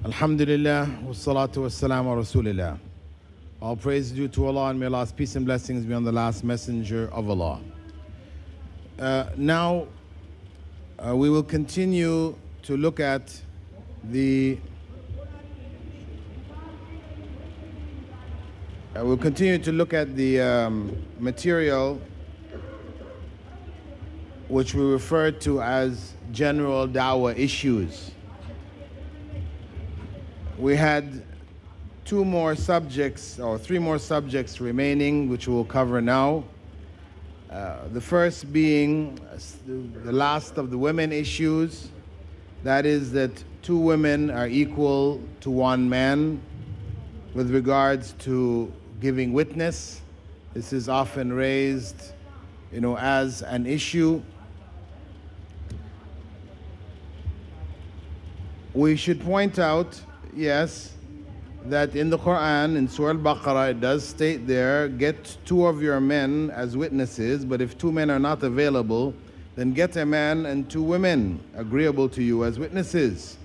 Alhamdulillah, wassalatu wassalamu ala rasulillah. All praise is due to Allah, and may Allah's peace and blessings be on the last messenger of Allah. Now, we will continue to look at the material which we refer to as general Dawah issues. We had three more subjects remaining, which we'll cover now. The first being the last of the women issues, that is that two women are equal to one man with regards to giving witness. This is often raised, as an issue. We should point out, yes, that in the Quran, in Surah Al-Baqarah, it does state there, get two of your men as witnesses, but if two men are not available, then get a man and two women agreeable to you as witnesses,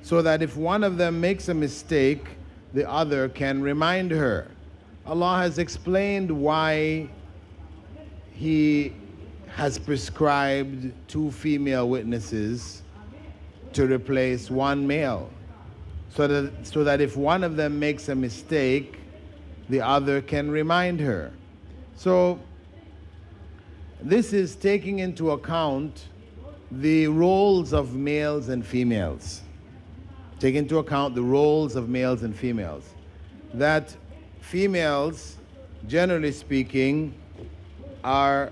so that if one of them makes a mistake, the other can remind her. Allah has explained why He has prescribed two female witnesses to replace one male, so that if one of them makes a mistake, the other can remind her. So this is taking into account the roles of males and females. Take into account the roles of males and females. That females, generally speaking, are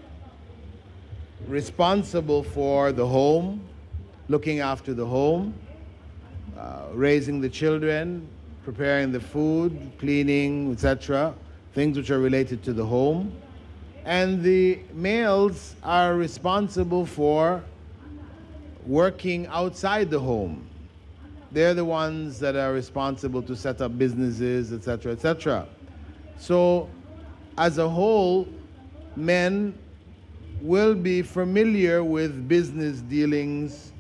responsible for the home, looking after the home, raising the children, preparing the food, cleaning, etc., things which are related to the home. And the males are responsible for working outside the home. They're the ones that are responsible to set up businesses, etc., etc. So, as a whole, men will be familiar with business dealings,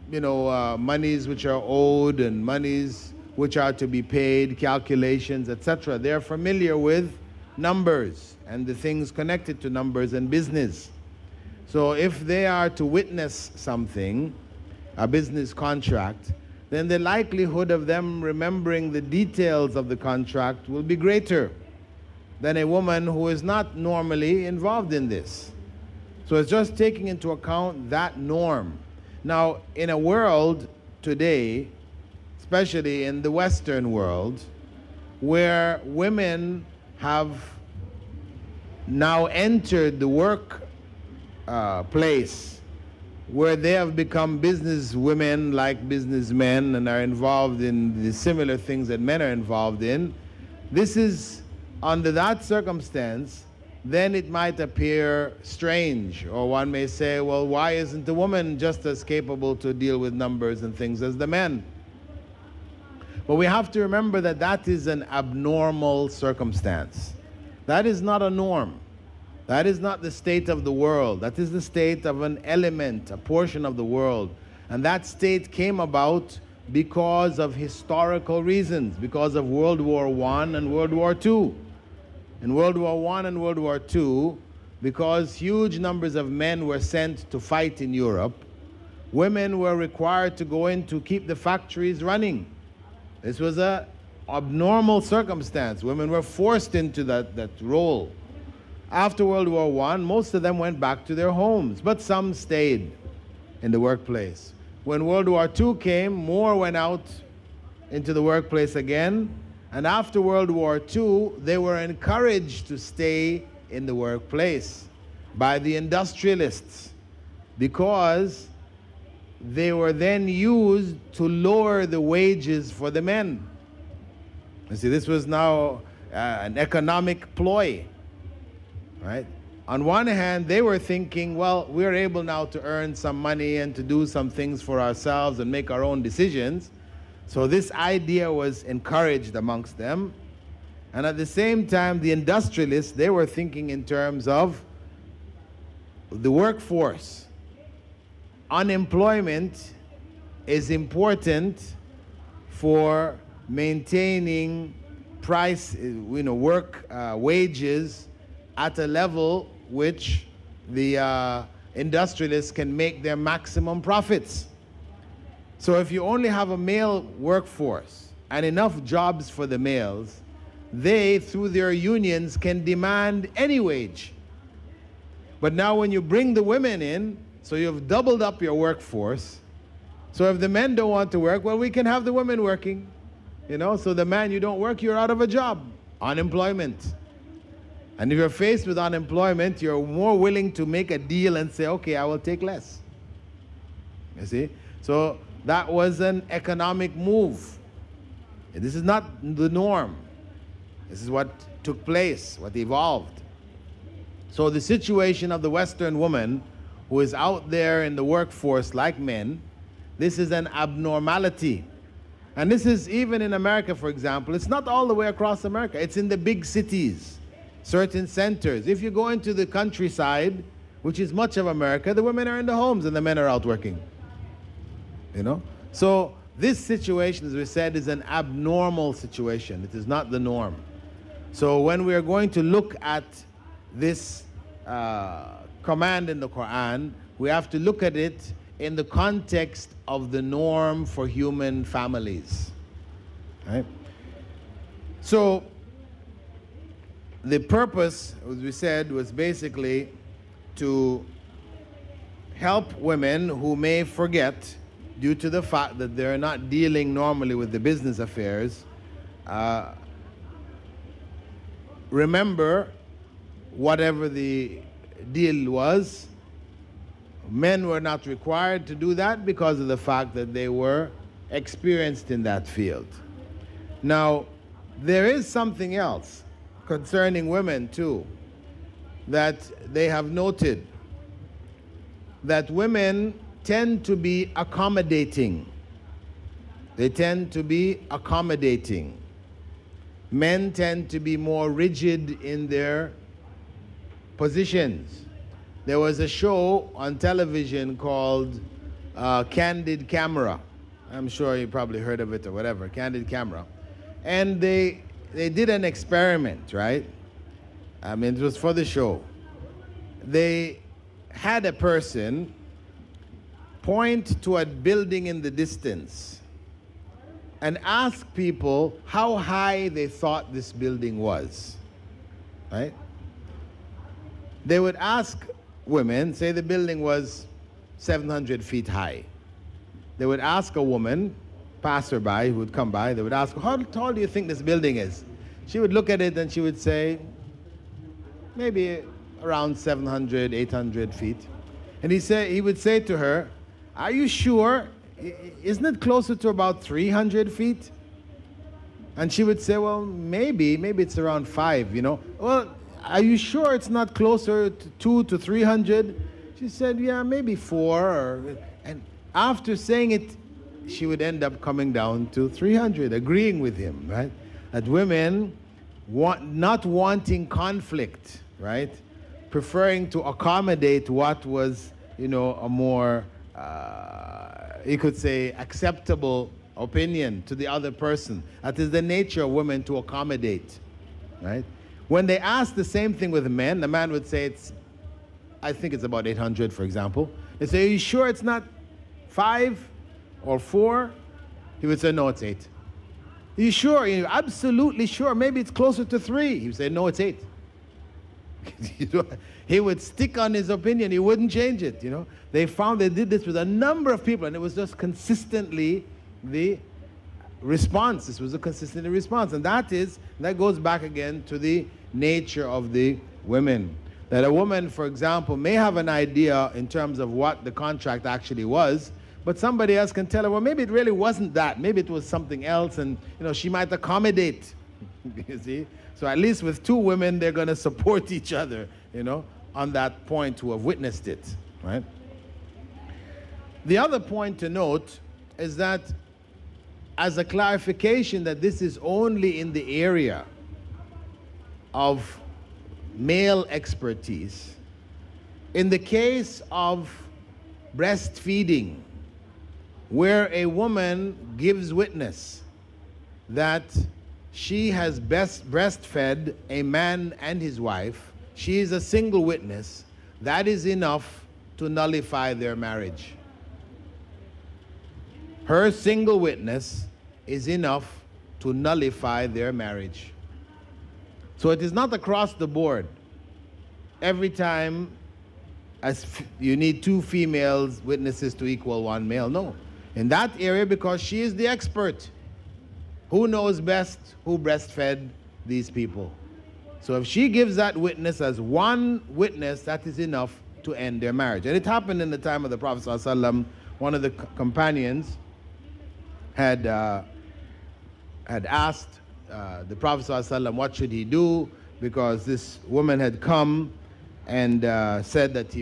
monies which are owed and monies which are to be paid, calculations, etc. They're familiar with numbers and the things connected to numbers and business. So if they are to witness something, a business contract, then the likelihood of them remembering the details of the contract will be greater than a woman who is not normally involved in this. So it's just taking into account that norm. Now, in a world today, especially in the Western world, where women have now entered the work place, where they have become business women like businessmen and are involved in the similar things that men are involved in, this is, under that circumstance, then it might appear strange, or one may say, well, why isn't the woman just as capable to deal with numbers and things as the men? But we have to remember that that is an abnormal circumstance. That is not a norm. That is not the state of the world. That is the state of an element, a portion of the world. And that state came about because of historical reasons, because of World War I and World War II. In World War I and World War II, because huge numbers of men were sent to fight in Europe, women were required to go in to keep the factories running. This was an abnormal circumstance. Women were forced into that role. After World War I, most of them went back to their homes, but some stayed in the workplace. When World War II came, more went out into the workplace again. And after World War II, they were encouraged to stay in the workplace by the industrialists, because they were then used to lower the wages for the men. You see, this was now an economic ploy, right? On one hand, they were thinking, well, we're able now to earn some money and to do some things for ourselves and make our own decisions. So this idea was encouraged amongst them. And at the same time, the industrialists, they were thinking in terms of the workforce. Unemployment is important for maintaining price, work wages at a level which the industrialists can make their maximum profits. So if you only have a male workforce and enough jobs for the males, they, through their unions, can demand any wage. But now when you bring the women in, so you've doubled up your workforce. So if the men don't want to work, well, we can have the women working. So the man, you don't work, you're out of a job. Unemployment. And if you're faced with unemployment, you're more willing to make a deal and say, okay, I will take less. You see? So that was an economic move. This is not the norm. This is what took place, what evolved. So the situation of the Western woman who is out there in the workforce like men, this is an abnormality. And this is even in America, for example. It's not all the way across America. It's in the big cities, certain centers. If you go into the countryside, which is much of America, the women are in the homes and the men are out working. So this situation, as we said, is an abnormal situation. It is not the norm. So when we are going to look at this command in the Quran, we have to look at it in the context of the norm for human families. Right? So the purpose, as we said, was basically to help women who may forget, due to the fact that they're not dealing normally with the business affairs, remember whatever the deal was. Men were not required to do that because of the fact that they were experienced in that field. Now, there is something else concerning women too that they have noted, that women tend to be accommodating. They tend to be accommodating. Men tend to be more rigid in their positions. There was a show on television called Candid Camera. I'm sure you probably heard of it or whatever, Candid Camera. And they did an experiment, right? I mean, it was for the show. They had a person point to a building in the distance and ask people how high they thought this building was, right? They would ask women, say the building was 700 feet high. They would ask a woman, passerby who would come by, they would ask, how tall do you think this building is? She would look at it and she would say, maybe around 700, 800 feet. And he would say to her, are you sure? Isn't it closer to about 300 feet? And she would say, well, maybe it's around 5, Well, are you sure it's not closer to 200 to 300? She said, yeah, maybe 4. And after saying it, she would end up coming down to 300, agreeing with him, right? That women not wanting conflict, right? Preferring to accommodate what was, a more, you could say, acceptable opinion to the other person. That is the nature of women, to accommodate, right? When they ask the same thing with men, the man would say, I think it's about 800, for example. They say, are you sure it's not 5 or 4? He would say, no, it's 8. Are you sure? Are you absolutely sure? Maybe it's closer to 3. He would say, no, it's 8. He would stick on his opinion. He wouldn't change it, They found they did this with a number of people, and it was just consistently the response. This was a consistent response. And that goes back again to the nature of the women. That a woman, for example, may have an idea in terms of what the contract actually was, but somebody else can tell her, well, maybe it really wasn't that. Maybe it was something else, and she might accommodate. You see? So at least with two women, they're going to support each other, on that point, who have witnessed it, right? The other point to note is that, as a clarification, that this is only in the area of male expertise. In the case of breastfeeding, where a woman gives witness that she has breastfed a man and his wife, she is a single witness, that is enough to nullify their marriage. Her single witness is enough to nullify their marriage. So it is not across the board. Every time you need two females witnesses to equal one male. No. In that area, because she is the expert. Who knows best who breastfed these people? So if she gives that witness as one witness, that is enough to end their marriage. And it happened in the time of the Prophet ﷺ. One of the companions had asked the Prophet ﷺ what should he do, because this woman had come and said that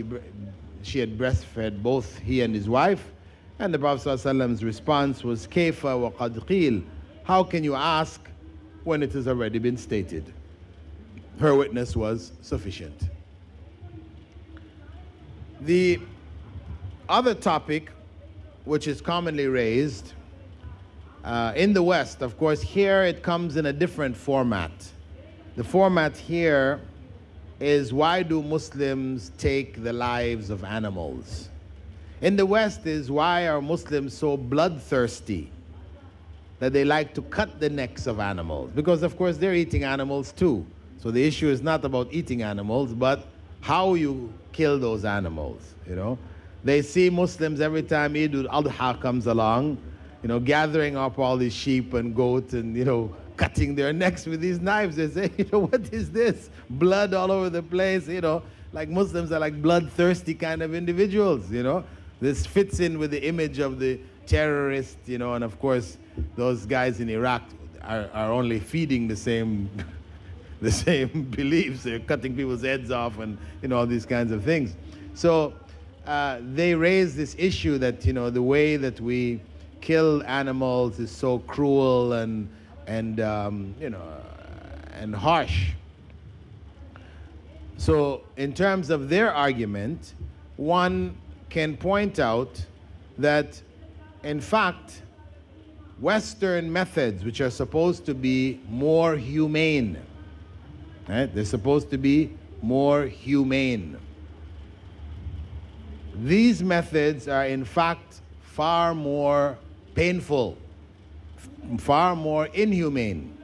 she had breastfed both he and his wife. And the Prophet ﷺ's response was, Kayfa wa qad qeel. How can you ask when it has already been stated? Her witness was sufficient. The other topic which is commonly raised in the West, of course, here it comes in a different format. The format here is, why do Muslims take the lives of animals? In the West is, why are Muslims so bloodthirsty that they like to cut the necks of animals? Because of course they're eating animals too. So the issue is not about eating animals, but how you kill those animals, you know. They see Muslims every time Eid al-Adha comes along, you know, gathering up all these sheep and goats and, you know, cutting their necks with these knives. They say, you know, what is this? Blood all over the place, you know. Like Muslims are like bloodthirsty kind of individuals, you know. This fits in with the image of the terrorist, you know, and of course those guys in Iraq are only feeding the same the same beliefs. They're cutting people's heads off and, you know, all these kinds of things. So they raise this issue that, you know, the way that we kill animals is so cruel and you know, and harsh. So in terms of their argument, one can point out that, in fact, Western methods, which are supposed to be more humane, right? They're supposed to be more humane. These methods are, in fact, far more painful, far more inhumane,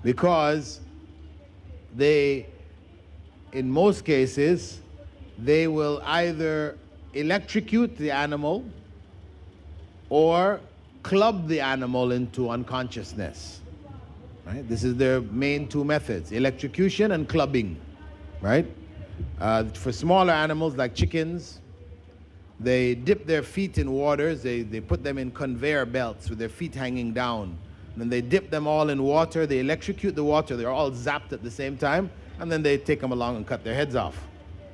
because they, in most cases, they will either electrocute the animal or club the animal into unconsciousness. Right? This is their main two methods, electrocution and clubbing. Right? For smaller animals like chickens, they dip their feet in waters. They put them in conveyor belts with their feet hanging down. And then they dip them all in water. They electrocute the water. They're all zapped at the same time. And then they take them along and cut their heads off.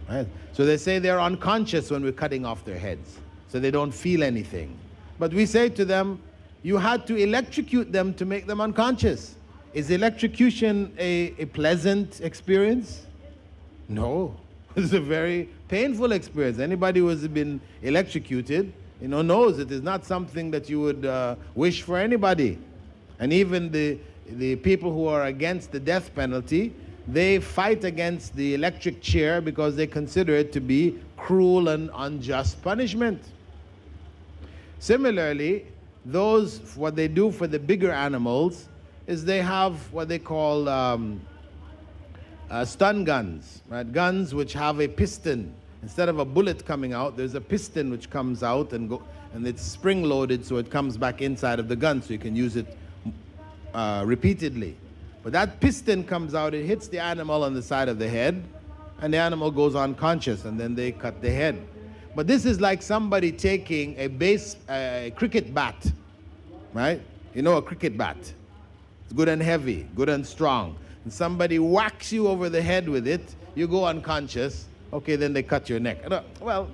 Right? So they say they're unconscious when we're cutting off their heads. So they don't feel anything. But we say to them, you had to electrocute them to make them unconscious. Is electrocution a pleasant experience? No. It's a very painful experience. Anybody who has been electrocuted, you know, knows it is not something that you would wish for anybody. And even the people who are against the death penalty, they fight against the electric chair because they consider it to be cruel and unjust punishment. Similarly, what they do for the bigger animals is they have what they call stun guns, right? Guns which have a piston. Instead of a bullet coming out, there's a piston which comes out and it's spring-loaded, so it comes back inside of the gun, so you can use it repeatedly. But that piston comes out, it hits the animal on the side of the head, and the animal goes unconscious, and then they cut the head. But this is like somebody taking a cricket bat, right? You know, a cricket bat. It's good and heavy, good and strong. And somebody whacks you over the head with it, you go unconscious, okay, then they cut your neck. Well,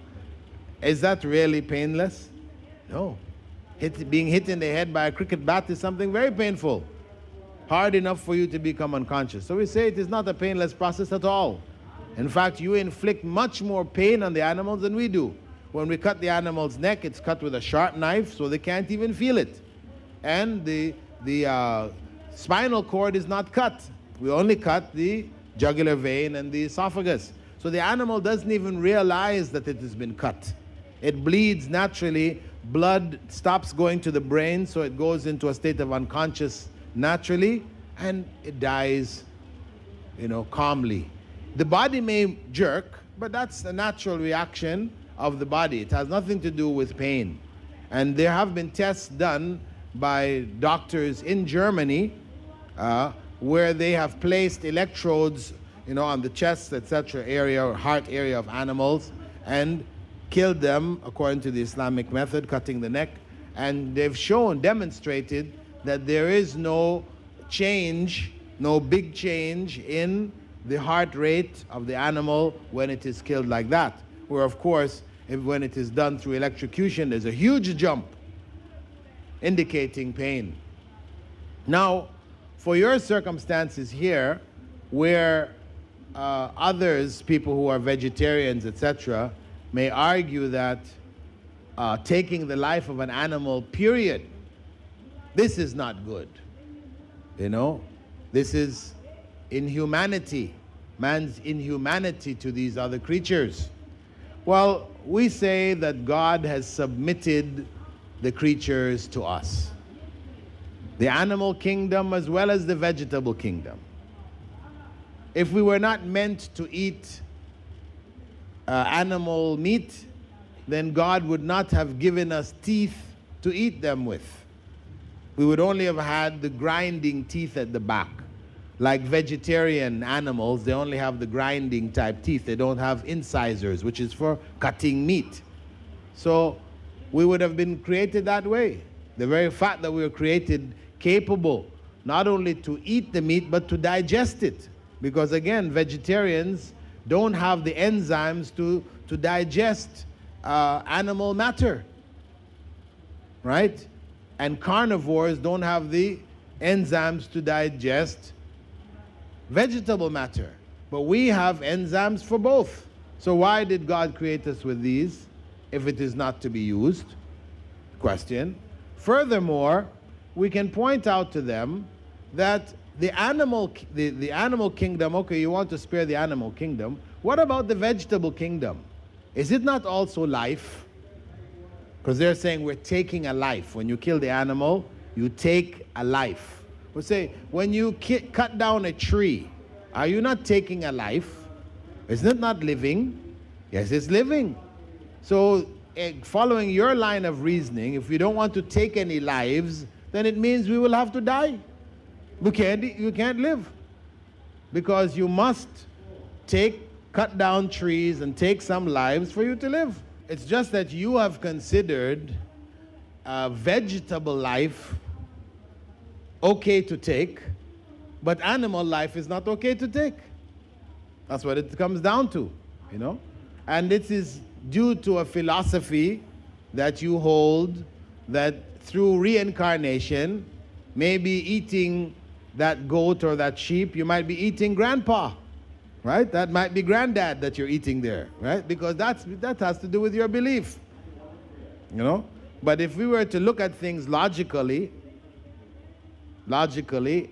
is that really painless? No. Being hit in the head by a cricket bat is something very painful. Hard enough for you to become unconscious. So we say it is not a painless process at all. In fact, you inflict much more pain on the animals than we do. When we cut the animal's neck, it's cut with a sharp knife, so they can't even feel it. and the spinal cord is not cut. We only cut the jugular vein and the esophagus. So the animal doesn't even realize that it has been cut. It bleeds naturally. Blood stops going to the brain, so it goes into a state of unconscious naturally, and it dies, calmly. The body may jerk, but that's a natural reaction of the body. It has nothing to do with pain. And there have been tests done by doctors in Germany where they have placed electrodes, on the chest, etc. area or heart area of animals and killed them according to the Islamic method, cutting the neck. And they've demonstrated that there is no change, no big change in the heart rate of the animal when it is killed like that. Where, of course, when it is done through electrocution, there's a huge jump indicating pain. Now, for your circumstances here, where others, people who are vegetarians, etc., may argue that taking the life of an animal, period, this is not good. This is inhumanity, man's inhumanity to these other creatures. Well, we say that God has submitted the creatures to us, the animal kingdom as well as the vegetable kingdom. If we were not meant to eat animal meat, then God would not have given us teeth to eat them with. We would only have had the grinding teeth at the back. Like vegetarian animals, they only have the grinding type teeth. They don't have incisors, which is for cutting meat. So we would have been created that way. The very fact that we were created capable not only to eat the meat, but to digest it. Because again, vegetarians don't have the enzymes to digest animal matter, right? And carnivores don't have the enzymes to digest vegetable matter. But we have enzymes for both. So why did God create us with these if it is not to be used? Question. Furthermore, we can point out to them that the animal kingdom, okay, you want to spare the animal kingdom. What about the vegetable kingdom? Is it not also life? Because they're saying we're taking a life. When you kill the animal, you take a life. We say, when you cut down a tree, are you not taking a life? Isn't it not living? Yes, it's living. So, following your line of reasoning, if we don't want to take any lives, then it means we will have to die. You can't live. Because you must cut down trees and take some lives for you to live. It's just that you have considered vegetable life okay to take, but animal life is not okay to take. That's what it comes down to, And it is due to a philosophy that you hold that through reincarnation, maybe eating that goat or that sheep, you might be eating grandpa, right? That might be granddad that you're eating there, right? Because that has to do with your belief, But if we were to look at things logically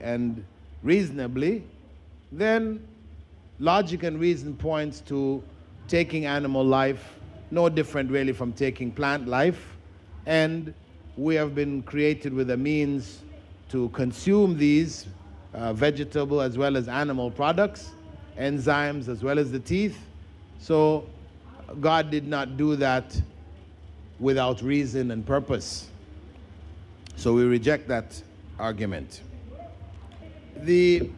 and reasonably, then logic and reason points to taking animal life, no different really from taking plant life, and we have been created with a means to consume these vegetable as well as animal products, enzymes as well as the teeth. So God did not do that without reason and purpose. So we reject that argument. The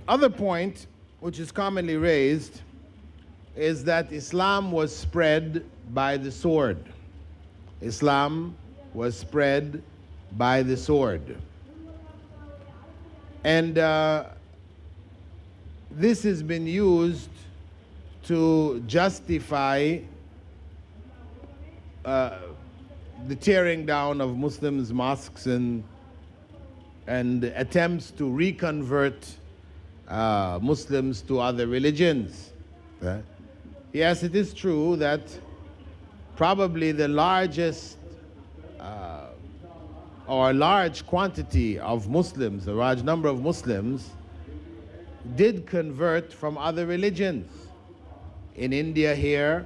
other point, which is commonly raised, is that Islam was spread by the sword. Islam was spread by the sword. And this has been used to justify the tearing down of Muslims' mosques and attempts to reconvert Muslims to other religions. Yes, it is true that probably the largest or a large quantity of Muslims, a large number of Muslims, did convert from other religions in India here,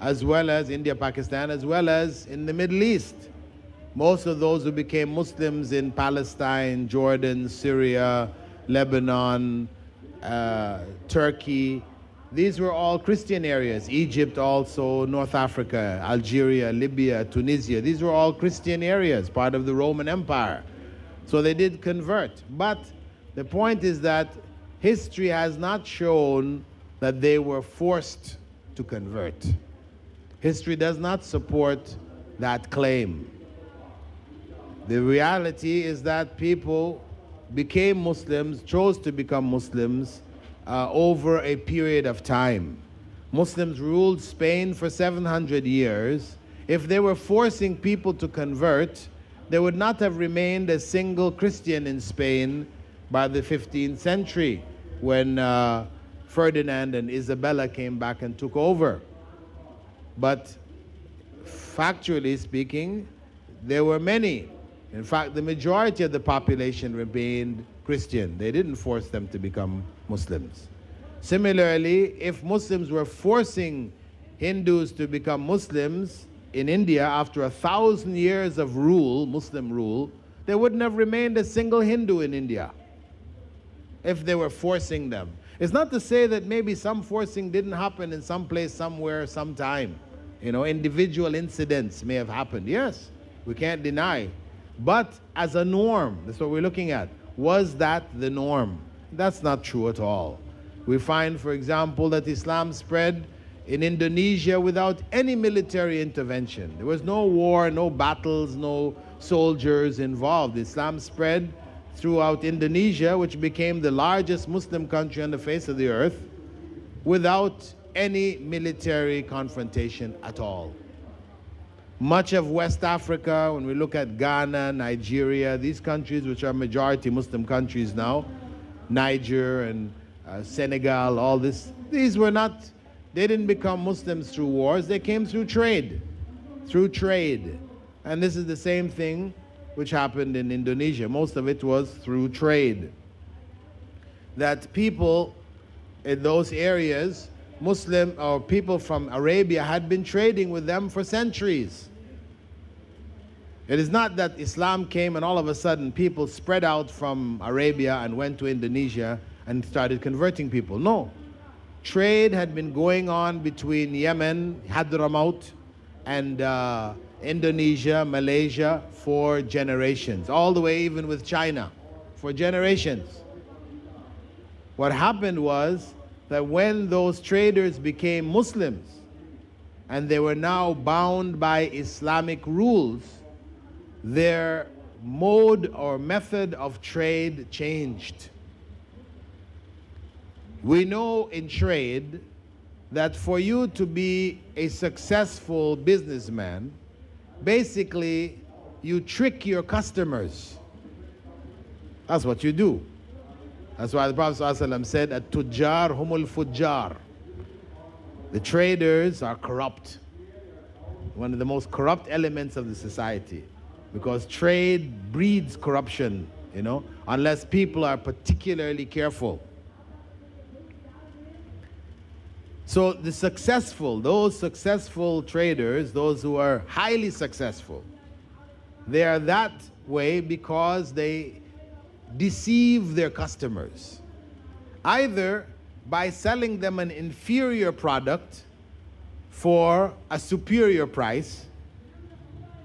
as well as India, Pakistan, as well as in the Middle East. Most of those who became Muslims in Palestine, Jordan, Syria, Lebanon, Turkey, these were all Christian areas. Egypt also, North Africa, Algeria, Libya, Tunisia. These were all Christian areas, part of the Roman Empire. So they did convert. But the point is that history has not shown that they were forced to convert. History does not support that claim. The reality is that people became Muslims, chose to become Muslims over a period of time. Muslims ruled Spain for 700 years. If they were forcing people to convert, there would not have remained a single Christian in Spain by the 15th century when Ferdinand and Isabella came back and took over. But factually speaking, there were many. In fact, the majority of the population remained Christian. They didn't force them to become Muslims. Similarly, if Muslims were forcing Hindus to become Muslims in India after 1,000 years of rule, Muslim rule, there wouldn't have remained a single Hindu in India if they were forcing them. It's not to say that maybe some forcing didn't happen in some place, somewhere, sometime. You know, individual incidents may have happened. Yes, we can't deny. But as a norm, that's what we're looking at. Was that the norm? That's not true at all. We find, for example, that Islam spread in Indonesia without any military intervention. There was no war, no battles, no soldiers involved. Islam spread throughout Indonesia, which became the largest Muslim country on the face of the earth, without any military confrontation at all. Much of West Africa, when we look at Ghana, Nigeria, these countries which are majority Muslim countries now, Niger and Senegal, all this, these were not, they didn't become Muslims through wars, they came through trade. And this is the same thing which happened in Indonesia. Most of it was through trade. That people in those areas, Muslim or people from Arabia, had been trading with them for centuries. It is not that Islam came and all of a sudden people spread out from Arabia and went to Indonesia and started converting people. No. Trade had been going on between Yemen, Hadramaut, and Indonesia, Malaysia for generations, all the way even with China, for generations. What happened was that when those traders became Muslims and they were now bound by Islamic rules, their mode or method of trade changed. We know in trade that for you to be a successful businessman, basically you trick your customers. That's what you do. That's why the Prophet ﷺ said, "At-tujjar humul fujjar." The traders are corrupt. One of the most corrupt elements of the society. Because trade breeds corruption, you know, unless people are particularly careful. So the successful, those successful traders, those who are highly successful, they are that way because they deceive their customers, either by selling them an inferior product for a superior price.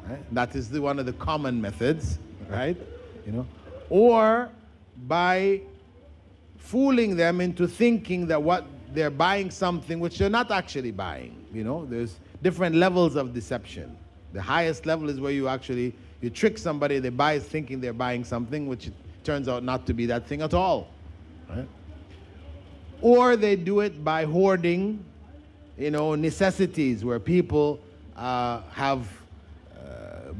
Right? That is one of the common methods, right? You know, or by fooling them into thinking that what they're buying something which they're not actually buying. You know, there's different levels of deception. The highest level is where you trick somebody, they buy thinking they're buying something which turns out not to be that thing at all. Right? Or they do it by hoarding, you know, necessities where people have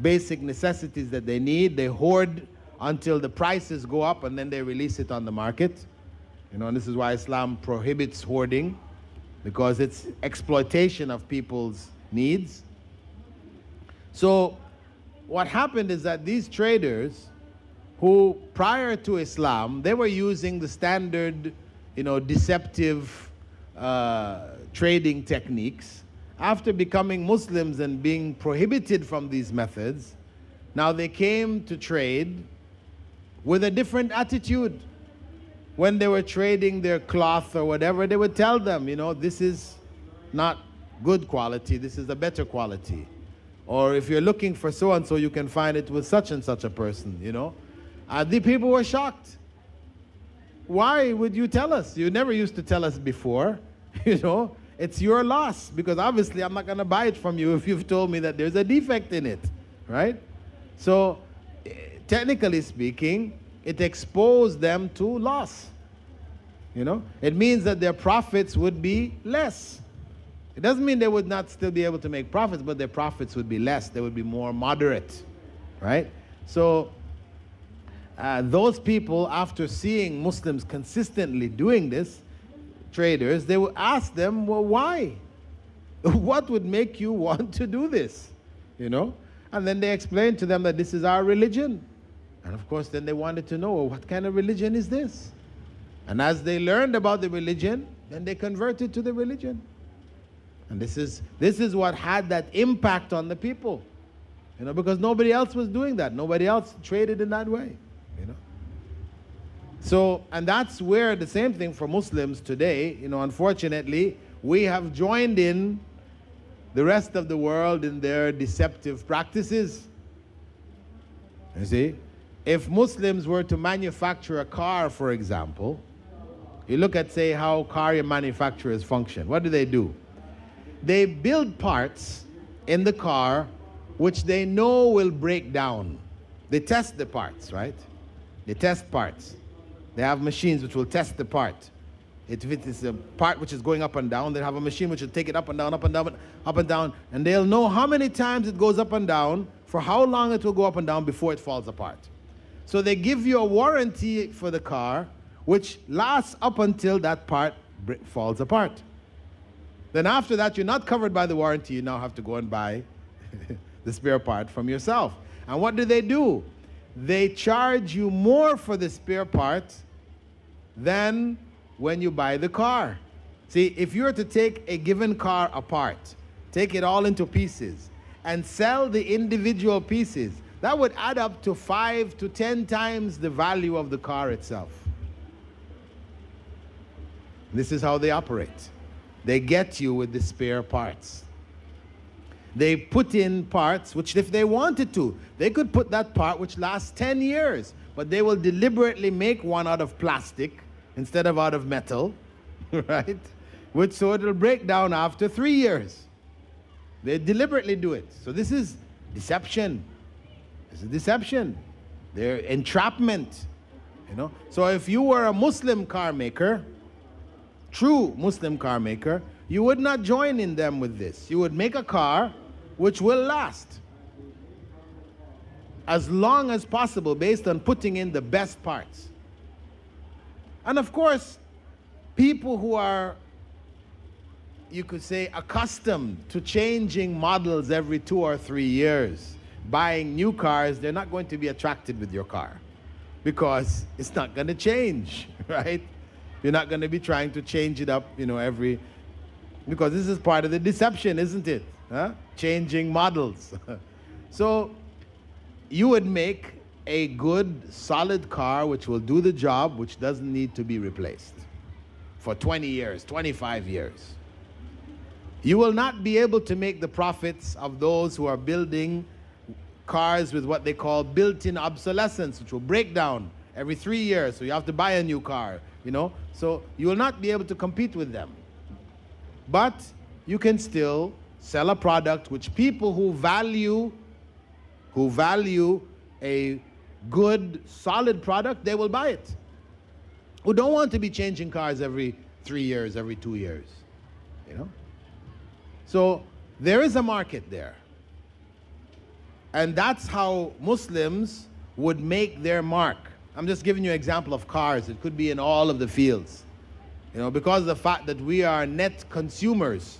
basic necessities that they need. They hoard until the prices go up and then they release it on the market. You know, and this is why Islam prohibits hoarding, because it's exploitation of people's needs. So what happened is that these traders, who prior to Islam, they were using the standard, deceptive trading techniques. After becoming Muslims and being prohibited from these methods, now they came to trade with a different attitude. When they were trading their cloth or whatever, they would tell them, this is not good quality, this is a better quality. Or if you're looking for so-and-so, you can find it with such and such a person, The people were shocked. Why would you tell us? You never used to tell us before, It's your loss, because obviously I'm not going to buy it from you if you've told me that there's a defect in it, right? So, technically speaking, it exposed them to loss. It means that their profits would be less. It doesn't mean they would not still be able to make profits, but their profits would be less. They would be more moderate, right? So, those people, after seeing Muslims consistently doing this, traders, they would ask them, well, why? What would make you want to do this? And then they explained to them that this is our religion. And of course, then they wanted to know, well, what kind of religion is this? And as they learned about the religion, then they converted to the religion. And this is what had that impact on the people. Because nobody else was doing that. Nobody else traded in that way. So, and that's where the same thing for Muslims today, unfortunately, we have joined in the rest of the world in their deceptive practices. You see, if Muslims were to manufacture a car, for example, you look at, say, how car manufacturers function. What do? They build parts in the car which they know will break down. They test the parts, right? They test parts. They have machines which will test the part. If it is a part which is going up and down, they have a machine which will take it up and down, up and down, up and down, and they'll know how many times it goes up and down, for how long it will go up and down before it falls apart. So they give you a warranty for the car, which lasts up until that part falls apart. Then after that, you're not covered by the warranty. You now have to go and buy the spare part from yourself. And what do? They charge you more for the spare part than when you buy the car. See, if you were to take a given car apart, take it all into pieces, and sell the individual pieces, that would add up to 5 to 10 times the value of the car itself. This is how they operate. They get you with the spare parts. They put in parts which, if they wanted to, they could put that part which lasts 10 years, but they will deliberately make one out of plastic instead of out of metal, right? So it'll break down after 3 years. They deliberately do it. So this is deception. This is deception. They're entrapment, So if you were a Muslim car maker, true Muslim car maker, you would not join in them with this. You would make a car which will last as long as possible based on putting in the best parts. And of course, people who are, you could say, accustomed to changing models every 2 or 3 years, buying new cars, they're not going to be attracted with your car because it's not going to change, right? You're not going to be trying to change it up, because this is part of the deception, isn't it? Changing models. So you would make a good, solid car which will do the job, which doesn't need to be replaced for 20 years, 25 years. You will not be able to make the profits of those who are building cars with what they call built-in obsolescence, which will break down every 3 years, so you have to buy a new car, So you will not be able to compete with them. But you can still sell a product which people who value a good, solid product, they will buy it. Who don't want to be changing cars every 3 years, every 2 years, So there is a market there. And that's how Muslims would make their mark. I'm just giving you an example of cars. It could be in all of the fields. Because of the fact that we are net consumers,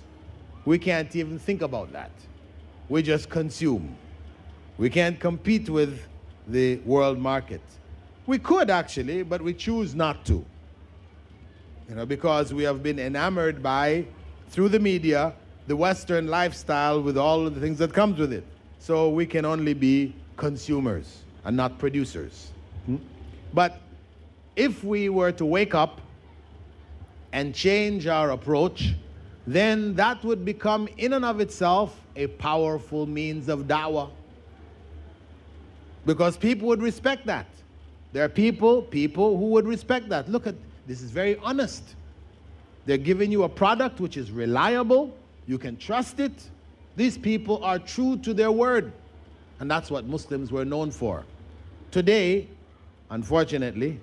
we can't even think about that. We just consume. We can't compete with the world market. We could actually, but we choose not to. Because we have been enamored by, through the media, the Western lifestyle with all of the things that comes with it. So we can only be consumers and not producers. But if we were to wake up and change our approach, then that would become in and of itself a powerful means of dawah. Because people would respect that. There are people who would respect that. Look at, this is very honest. They're giving you a product which is reliable. You can trust it. These people are true to their word. And that's what Muslims were known for. Today, unfortunately,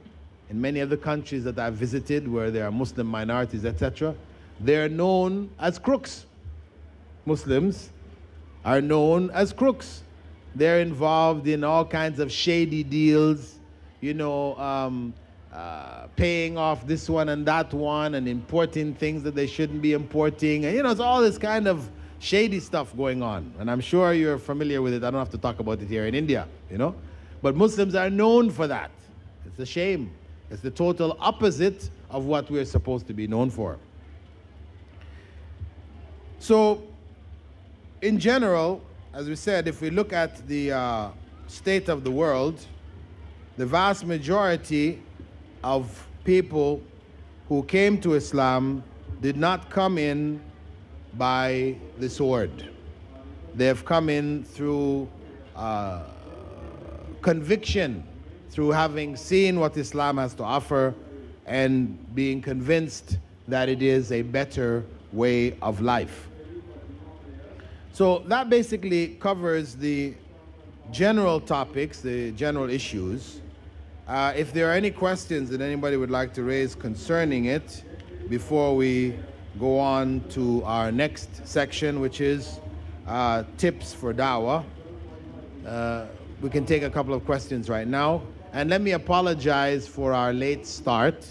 in many of the countries that I've visited where there are Muslim minorities, etc., they're known as crooks. Muslims are known as crooks. They're involved in all kinds of shady deals, paying off this one and that one and importing things that they shouldn't be importing. And, it's all this kind of shady stuff going on. And I'm sure you're familiar with it. I don't have to talk about it here in India, But Muslims are known for that. It's a shame. It's the total opposite of what we're supposed to be known for. So, in general, as we said, if we look at the state of the world, the vast majority of people who came to Islam did not come in by the sword. They have come in through conviction, through having seen what Islam has to offer and being convinced that it is a better way of life. So that basically covers the general topics, the general issues. If there are any questions that anybody would like to raise concerning it before we go on to our next section, which is tips for dawah, we can take a couple of questions right now. And let me apologize for our late start.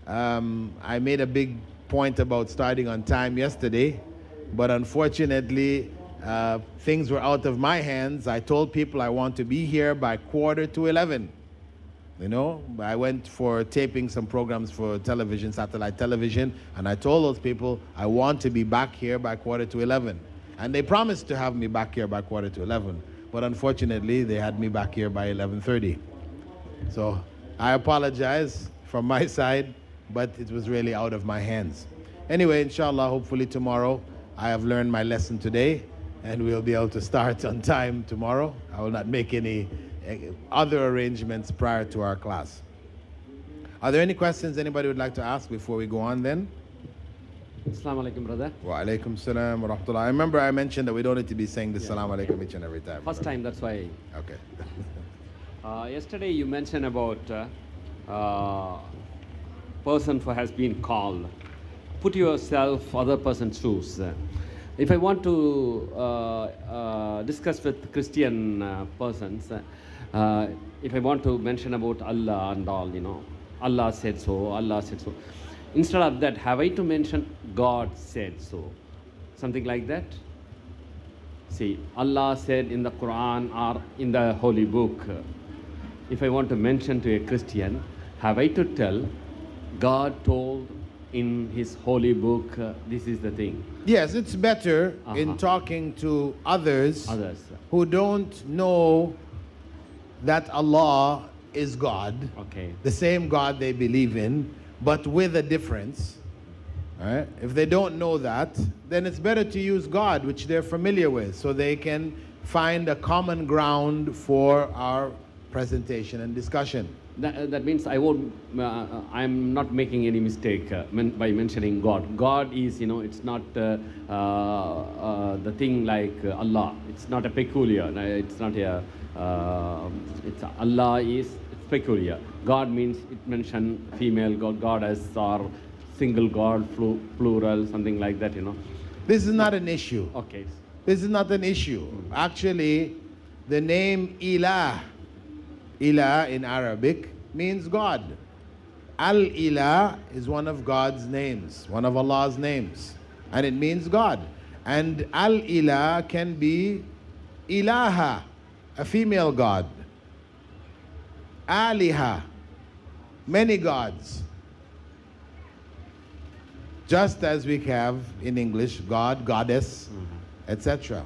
I made a big point about starting on time yesterday, but unfortunately, things were out of my hands. I told people I want to be here by 11:15. I went for taping some programs for television, satellite television, and I told those people I want to be back here by 11:15. And they promised to have me back here by 11:15, but unfortunately, they had me back here by 11:30. So I apologize from my side, but it was really out of my hands. Anyway, inshallah, hopefully tomorrow, I have learned my lesson today, and we'll be able to start on time tomorrow. I will not make any other arrangements prior to our class. Are there any questions anybody would like to ask before we go on then? Assalamu alaikum, brother. Wa alaikum salam wa rahmatullah. I remember I mentioned that we don't need to be saying the salam alaikum each and every time. First time, that's why. Okay. Yesterday you mentioned about person who has been called. Put yourself other person's shoes. If I want to discuss with Christian persons, if I want to mention about Allah and all, Allah said so, Allah said so. Instead of that, have I to mention God said so? Something like that? See, Allah said in the Quran or in the Holy Book. If I want to mention to a Christian, have I to tell God told in His Holy Book, this is the thing? Yes, it's better in talking to others who don't know that Allah is God, the same God they believe in, but with a difference. All right? If they don't know that, then it's better to use God, which they're familiar with, so they can find a common ground for our presentation and discussion. That means I'm not making any mistake by mentioning God. God is, it's not the thing like Allah. It's not a peculiar. It's not a. It's Allah is it's peculiar. God means it mention female God, goddess, or single God, plural, something like that. This is not an issue. Okay. This is not an issue. Actually, the name Ilah. Ilah in Arabic means God. Al-Ilah is one of God's names, one of Allah's names, and it means God. And Al-Ilah can be Ilaha, a female god. Aliha, many gods. Just as we have in English, God, goddess, etc.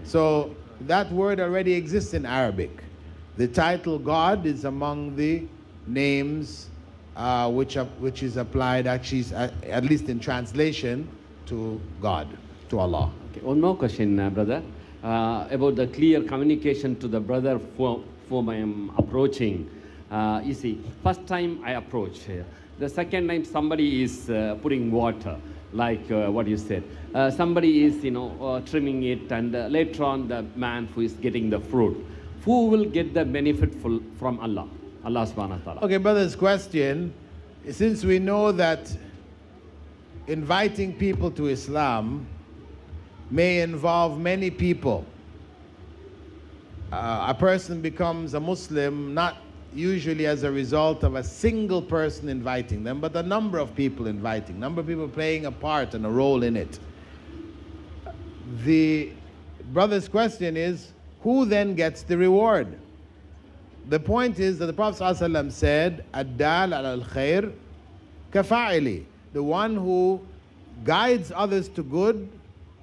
So that word already exists in Arabic. The title God is among the names which is applied actually, at least in translation, to God, to Allah. Okay, one more question, brother, about the clear communication to the brother whom I am approaching. You see, first time I approach here. The second time somebody is putting water, like what you said. Somebody is, trimming it, and later on the man who is getting the fruit. Who will get the benefit from Allah? Allah subhanahu wa ta'ala. Okay, brother's question, since we know that inviting people to Islam may involve many people, a person becomes a Muslim not usually as a result of a single person inviting them, but a number of people inviting, number of people playing a part and a role in it. The brother's question is, who then gets the reward? The point is that the Prophet ﷺ said, Ad-dal al-khair kafa'ili. The one who guides others to good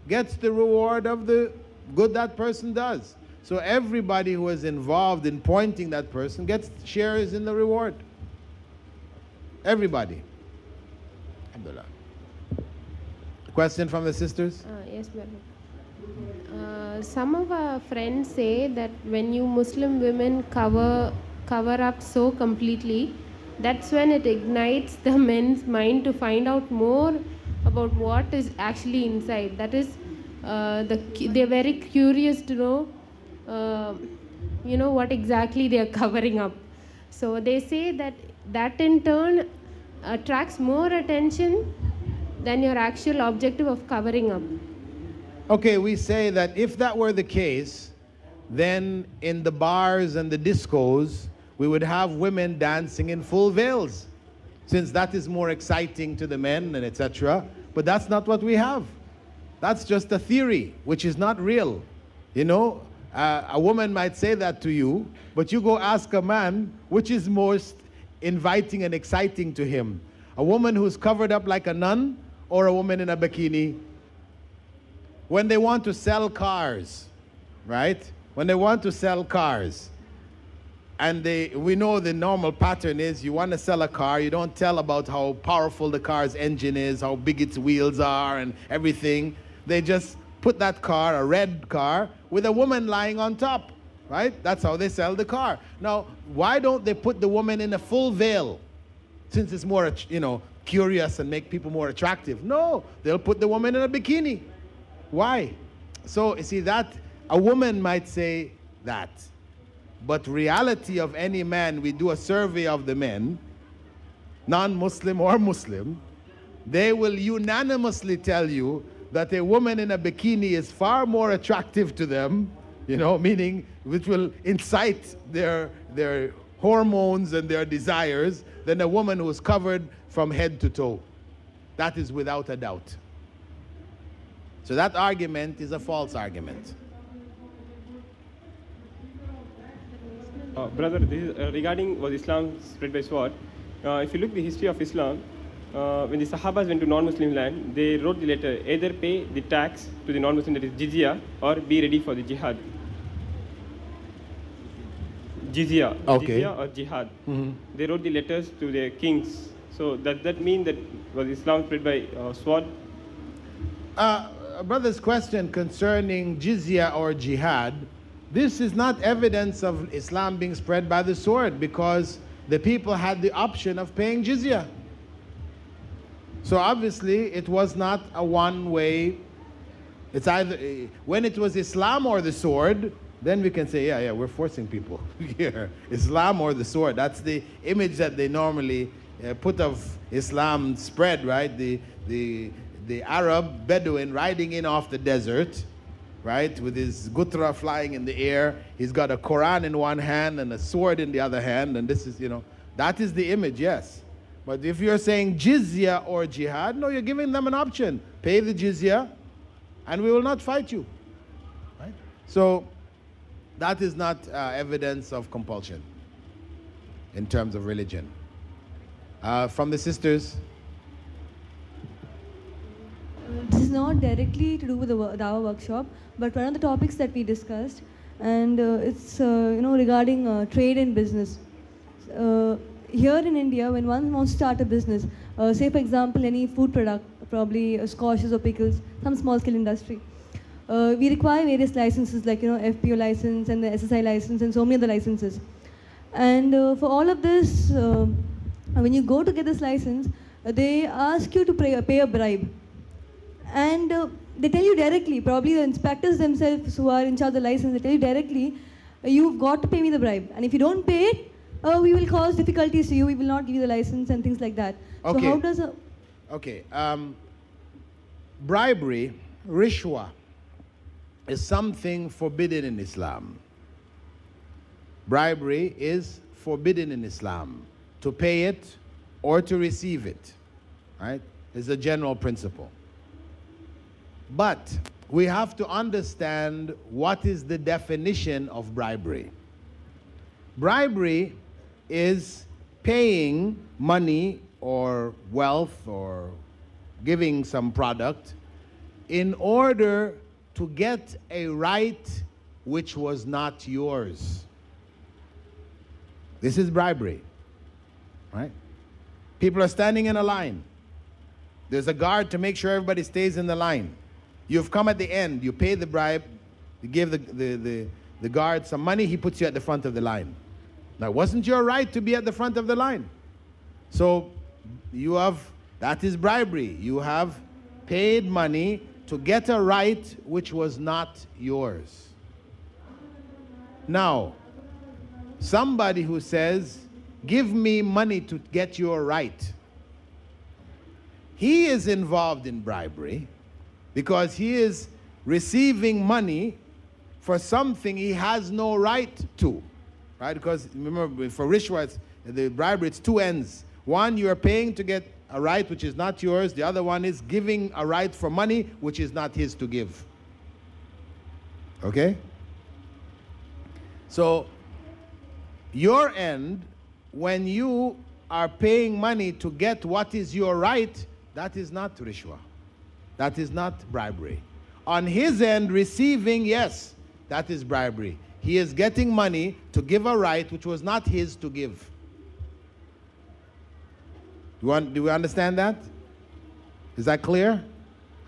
gets the reward of the good that person does. So everybody who is involved in pointing that person shares in the reward. Everybody. Alhamdulillah. Question from the sisters? Yes, madam. Some of our friends say that when you Muslim women cover up so completely, that's when it ignites the men's mind to find out more about what is actually inside. That is, they're very curious to know what exactly they are covering up. So they say that in turn attracts more attention than your actual objective of covering up. Okay, we say that if that were the case, then in the bars and the discos, we would have women dancing in full veils, since that is more exciting to the men and etc. But that's not what we have. That's just a theory, which is not real. A woman might say that to you, but you go ask a man which is most inviting and exciting to him. A woman who's covered up like a nun or a woman in a bikini? When they want to sell cars, right? When they want to sell cars, and we know the normal pattern is you want to sell a car, you don't tell about how powerful the car's engine is, how big its wheels are and everything. They just put that car, a red car, with a woman lying on top, right? That's how they sell the car. Now, why don't they put the woman in a full veil, since it's more, curious and make people more attractive? No, they'll put the woman in a bikini. Why? So, you see, that a woman might say that, but reality of any man, we do a survey of the men, non-Muslim or Muslim, they will unanimously tell you that a woman in a bikini is far more attractive to them, meaning which will incite their hormones and their desires, than a woman who is covered from head to toe. That is without a doubt. So that argument is a false argument. Brother, this is, regarding was Islam spread by sword. If you look at the history of Islam, when the Sahabas went to non-Muslim land, they wrote the letter, either pay the tax to the non-Muslim, that is jizya, or be ready for the jihad. Jizya, okay. Jizya or jihad. They wrote the letters to their kings. So does that mean that was Islam spread by sword? Brother's question concerning jizya or jihad, this is not evidence of Islam being spread by the sword, because the people had the option of paying jizya. So obviously it was not a one-way. It's either when it was Islam or the sword, then we can say, yeah, we're forcing people here. Islam or the sword. That's the image that they normally put of Islam spread, right? The Arab Bedouin riding in off the desert, right, with his gutra flying in the air. He's got a Quran in one hand and a sword in the other hand, and this is, that is the image, yes. But if you're saying jizya or jihad, no, you're giving them an option. Pay the jizya, and we will not fight you. Right? So that is not evidence of compulsion in terms of religion. From the sisters. This is not directly to do with the Dawah workshop, but one of the topics that we discussed, and it's regarding trade and business. Here in India, when one wants to start a business, say for example any food product, probably squashes or pickles, some small scale industry, we require various licenses like FPO license and the SSI license and so many other licenses. And for all of this, when you go to get this license, they ask you to pay a bribe. And they tell you directly, probably the inspectors themselves who are in charge of the license, they tell you directly, you've got to pay me the bribe. And if you don't pay it, we will cause difficulties to you, we will not give you the license and things like that. Okay. So how does a... Okay. Bribery, rishwa, is something forbidden in Islam. Bribery is forbidden in Islam. To pay it or to receive it, right, is a general principle. But we have to understand what is the definition of bribery. Bribery is paying money or wealth or giving some product in order to get a right which was not yours. This is bribery, right? People are standing in a line. There's a guard to make sure everybody stays in the line. You've come at the end, you pay the bribe, you give the guard some money, he puts you at the front of the line. Now, it wasn't your right to be at the front of the line. So, that is bribery. You have paid money to get a right which was not yours. Now, somebody who says, give me money to get your right, he is involved in bribery, because he is receiving money for something he has no right to, right? Because remember, for rishwa, the bribery, it's two ends. One, you are paying to get a right which is not yours. The other one is giving a right for money which is not his to give. Okay? So, your end, when you are paying money to get what is your right, that is not rishwa. That is not bribery. On his end, receiving, yes, that is bribery. He is getting money to give a right which was not his to give. Do we understand that? Is that clear?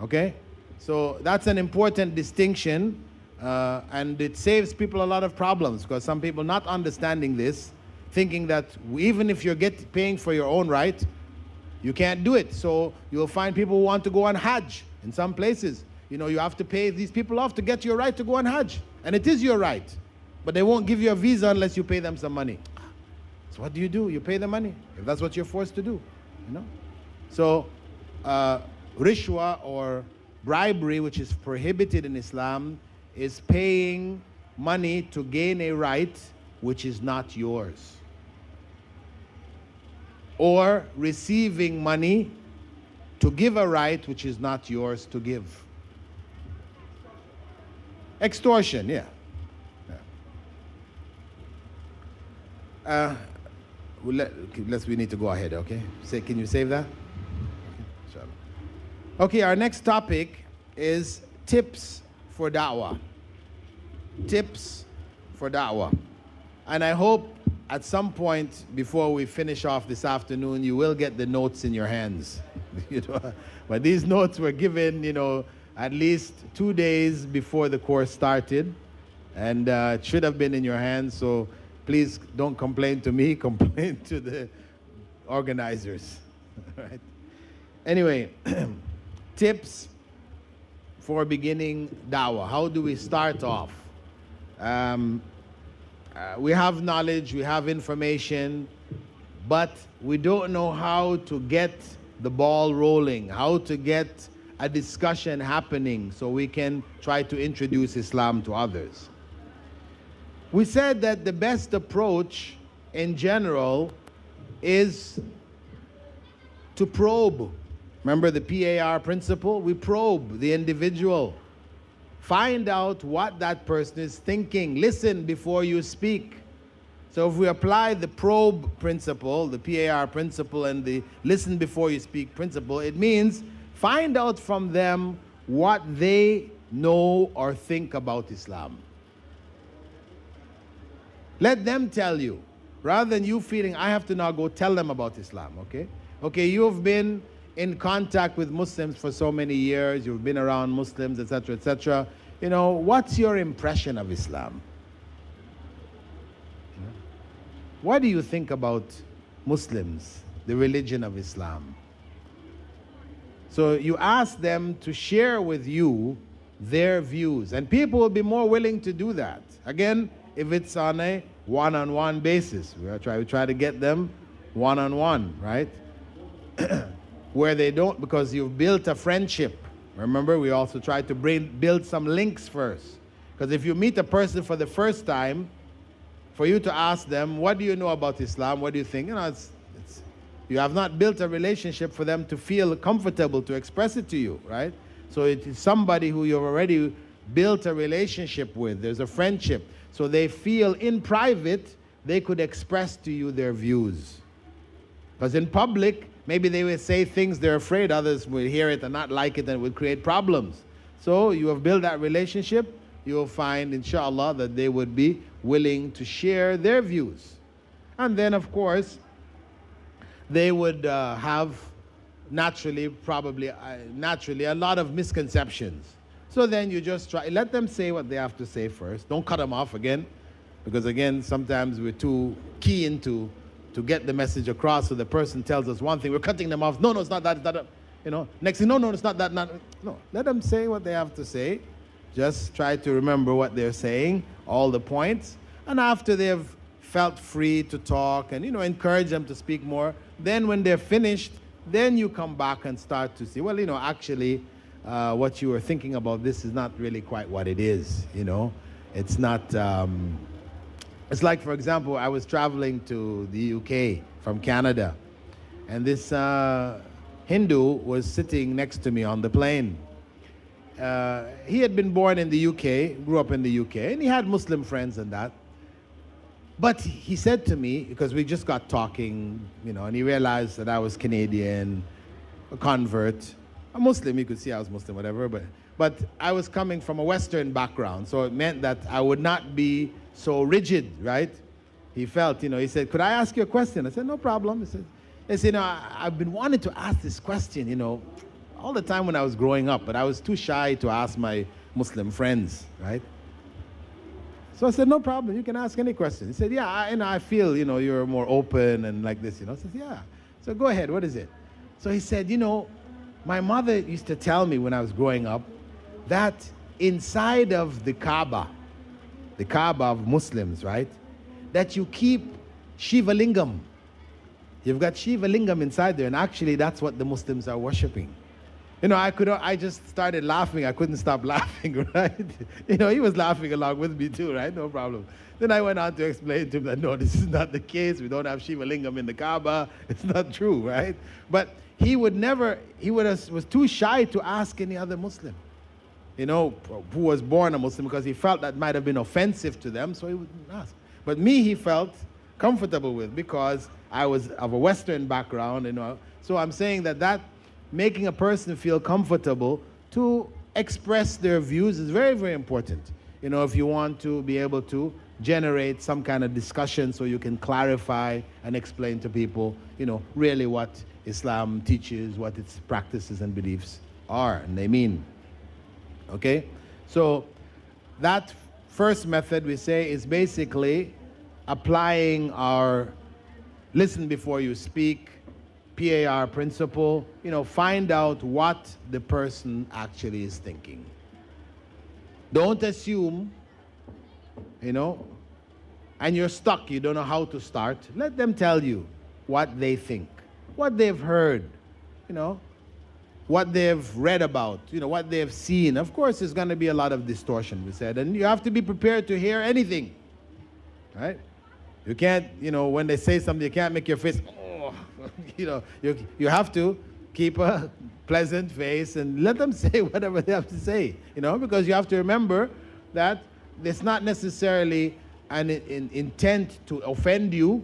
Okay? So that's an important distinction, and it saves people a lot of problems, because some people not understanding this, thinking that even if you're paying for your own right, you can't do it. So you'll find people who want to go on Hajj in some places. You have to pay these people off to get your right to go on Hajj. And it is your right. But they won't give you a visa unless you pay them some money. So what do? You pay the money, if that's what you're forced to do. So rishwa, or bribery, which is prohibited in Islam, is paying money to gain a right which is not yours, or receiving money to give a right which is not yours to give. Extortion, yeah. We need to go ahead, okay? Can you save that? Okay, our next topic is tips for da'wah. Tips for da'wah. And I hope at some point before we finish off this afternoon, you will get the notes in your hands. But these notes were given, at least 2 days before the course started, and it should have been in your hands. So please don't complain to me, complain to the organizers. Right? Anyway, tips for beginning da'wah. How do we start off? We have knowledge, we have information, but we don't know how to get the ball rolling, how to get a discussion happening so we can try to introduce Islam to others. We said that the best approach in general is to probe. Remember the PAR principle? We probe the individual. find out what that person is thinking. Listen before you speak. So if we apply the probe principle, the PAR principle, and the listen before you speak principle, it means find out from them what they know or think about Islam. Let them tell you, rather than you feeling, I have to now go tell them about Islam, okay? Okay, you've been in contact with Muslims for so many years, you've been around Muslims, etc., etc. You know, what's your impression of Islam? What do you think about Muslims, the religion of Islam? So you ask them to share with you their views, and people will be more willing to do that. Again, if it's on a one-on-one basis, we try to get them one-on-one, right? Where they don't, because you've built a friendship. Remember, we also try to build some links first. Because if you meet a person for the first time, for you to ask them, what do you know about Islam? What do you think? You know, you have not built a relationship for them to feel comfortable to express it to you, right? So it is somebody who you've already built a relationship with. There's a friendship. So they feel in private, they could express to you their views. Because in public, maybe they will say things they're afraid others will hear it and not like it, and it will create problems. So you have built that relationship, you will find, inshallah, that they would be willing to share their views. And then, of course, they would have naturally a lot of misconceptions. So then you just let them say what they have to say first. Don't cut them off again, because again, sometimes we're too keen to get the message across. So the person tells us one thing, we're cutting them off. No, it's not that. It's not that. You know, next thing, no, it's not that. No, let them say what they have to say. Just try to remember what they're saying, all the points. And after they've felt free to talk and, you know, encourage them to speak more, then when they're finished, then you come back and start to see, well, you know, actually, what you were thinking about this is not really quite what it is, you know. It's not, it's like, for example, I was traveling to the UK from Canada, and this Hindu was sitting next to me on the plane. He had been born in the UK, grew up in the UK, and he had Muslim friends and that. But he said to me, because we just got talking, you know, and he realized that I was Canadian, a convert, a Muslim. You could see I was Muslim, whatever, but I was coming from a Western background, so it meant that I would not be so rigid, right? He felt, you know, he said, could I ask you a question? I said, no problem. He said, you know, I've been wanting to ask this question, you know, all the time when I was growing up, but I was too shy to ask my Muslim friends, right? So I said, no problem, you can ask any question. He said, yeah, I feel, you know, you're more open and like this, you know. I said, yeah. So go ahead, what is it? So he said, you know, my mother used to tell me when I was growing up that inside of the Kaaba of Muslims, right, that you keep Shiva Lingam. You've got Shiva Lingam inside there, and actually that's what the Muslims are worshipping. You know, I just started laughing. I couldn't stop laughing, right? You know, he was laughing along with me too, right? No problem. Then I went on to explain to him that, no, this is not the case. We don't have Shiva Lingam in the Kaaba. It's not true, right? But he was too shy to ask any other Muslim, you know, who was born a Muslim, because he felt that might have been offensive to them, so he wouldn't ask. But me, he felt comfortable with, because I was of a Western background, you know. So I'm saying that making a person feel comfortable to express their views is very, very important. You know, if you want to be able to generate some kind of discussion so you can clarify and explain to people, you know, really what Islam teaches, what its practices and beliefs are and they mean. Okay? So that first method we say is basically applying our listen before you speak, PAR principle, you know, find out what the person actually is thinking. Don't assume, you know, and you're stuck, you don't know how to start. Let them tell you what they think, what they've heard, you know, what they've read about, you know, what they've seen. Of course, there's going to be a lot of distortion, we said, and you have to be prepared to hear anything, right? You can't, you know, when they say something, you can't make your face, oh, you know, you have to keep a pleasant face and let them say whatever they have to say, because you have to remember that it's not necessarily an intent to offend you,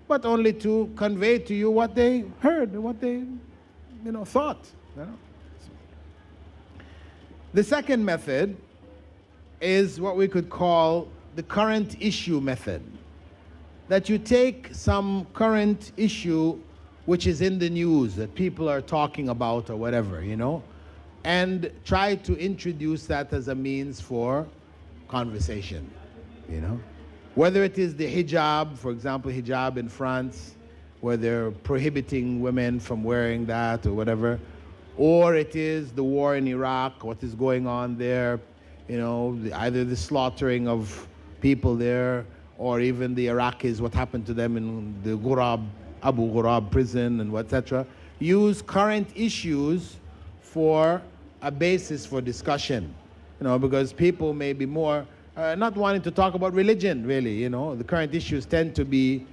but only to convey to you what they heard and what they, thought. The second method is what we could call the current issue method. That you take some current issue which is in the news that people are talking about or whatever, and try to introduce that as a means for conversation, Whether it is the hijab, for example, hijab in France, where they're prohibiting women from wearing that or whatever, or it is the war in Iraq, what is going on there, either the slaughtering of people there, or even the Iraqis, what happened to them in the Abu Ghurab prison and etc. Use current issues for a basis for discussion, because people may be more not wanting to talk about religion, really. The current issues tend to be,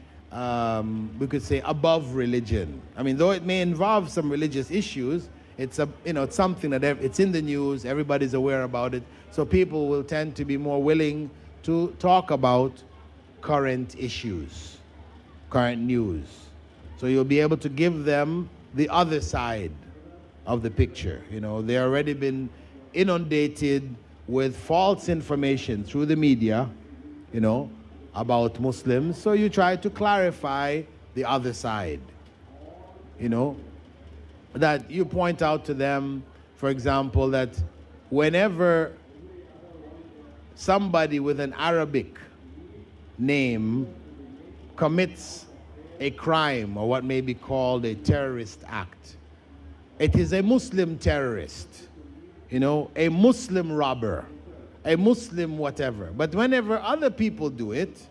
we could say, above religion. I mean, though it may involve some religious issues, it's it's something that it's in the news, everybody's aware about it, so people will tend to be more willing to talk about current issues, current news. So you'll be able to give them the other side of the picture. They already been inundated with false information through the media, about Muslims. So you try to clarify the other side, that you point out to them, for example, that whenever somebody with an Arabic name commits a crime or what may be called a terrorist act, it is a Muslim terrorist, a Muslim robber, a Muslim whatever. But whenever other people do it,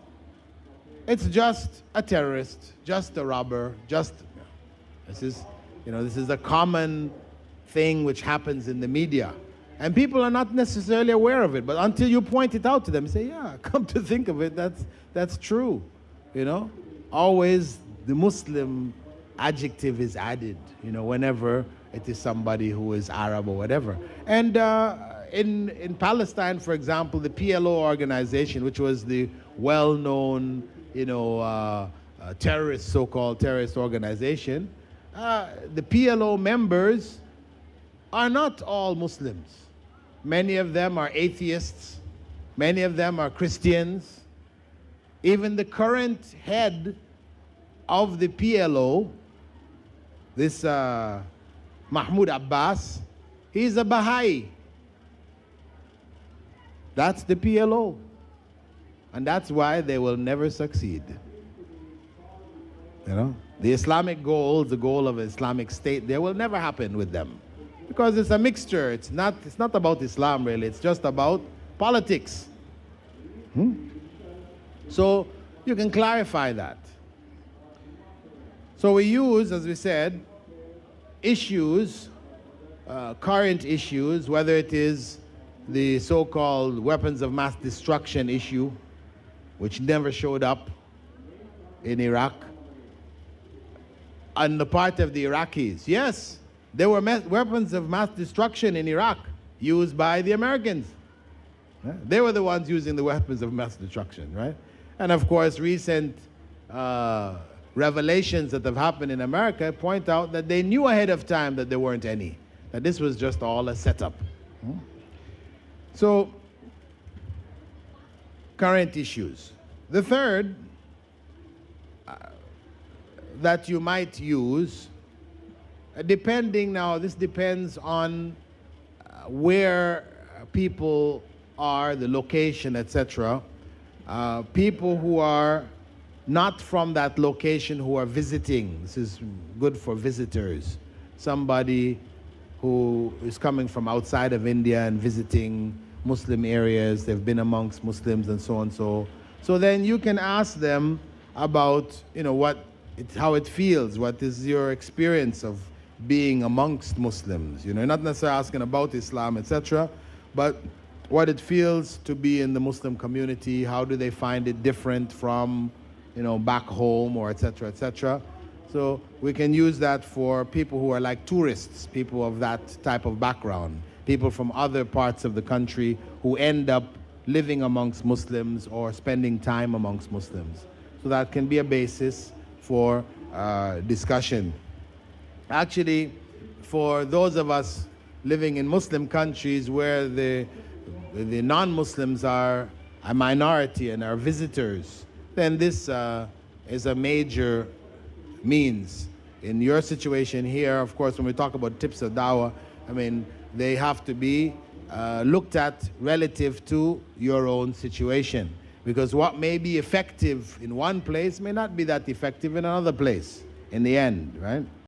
it's just a terrorist, just a robber, this is a common thing which happens in the media. And people are not necessarily aware of it, but until you point it out to them, say, yeah, come to think of it, that's true, Always the Muslim adjective is added, whenever it is somebody who is Arab or whatever. And in Palestine, for example, the PLO organization, which was the well-known, terrorist, so-called terrorist organization, the PLO members are not all Muslims. Many of them are atheists. Many of them are Christians. Even the current head of the PLO, this Mahmoud Abbas, he's a Baha'i. That's the PLO. And that's why they will never succeed. The Islamic goals, the goal of Islamic State, they will never happen with them. Because it's a mixture. It's not about Islam, really. It's just about politics. So you can clarify that. So we use, as we said, issues, current issues, whether it is the so-called weapons of mass destruction issue, which never showed up in Iraq, on the part of the Iraqis. Yes, there were weapons of mass destruction in Iraq used by the Americans. They were the ones using the weapons of mass destruction, right? And of course, recent revelations that have happened in America point out that they knew ahead of time that there weren't any, that this was just all a setup. So, current issues. The third that you might use, this depends on where people are, the location, etc. People who are not from that location who are visiting. This is good for visitors. Somebody who is coming from outside of India and visiting Muslim areas, they've been amongst Muslims and so on. So then you can ask them about, how it feels, what is your experience of being amongst Muslims. Not necessarily asking about Islam, etc., but what it feels to be in the Muslim community, how do they find it different from, back home, or etc., etc. So we can use that for people who are like tourists, people of that type of background, people from other parts of the country who end up living amongst Muslims or spending time amongst Muslims. So that can be a basis for discussion. Actually, for those of us living in Muslim countries where the non-Muslims are a minority and are visitors, then this is a major means. In your situation here, of course, when we talk about tips of dawah, I mean, they have to be looked at relative to your own situation. Because what may be effective in one place may not be that effective in another place in the end, right?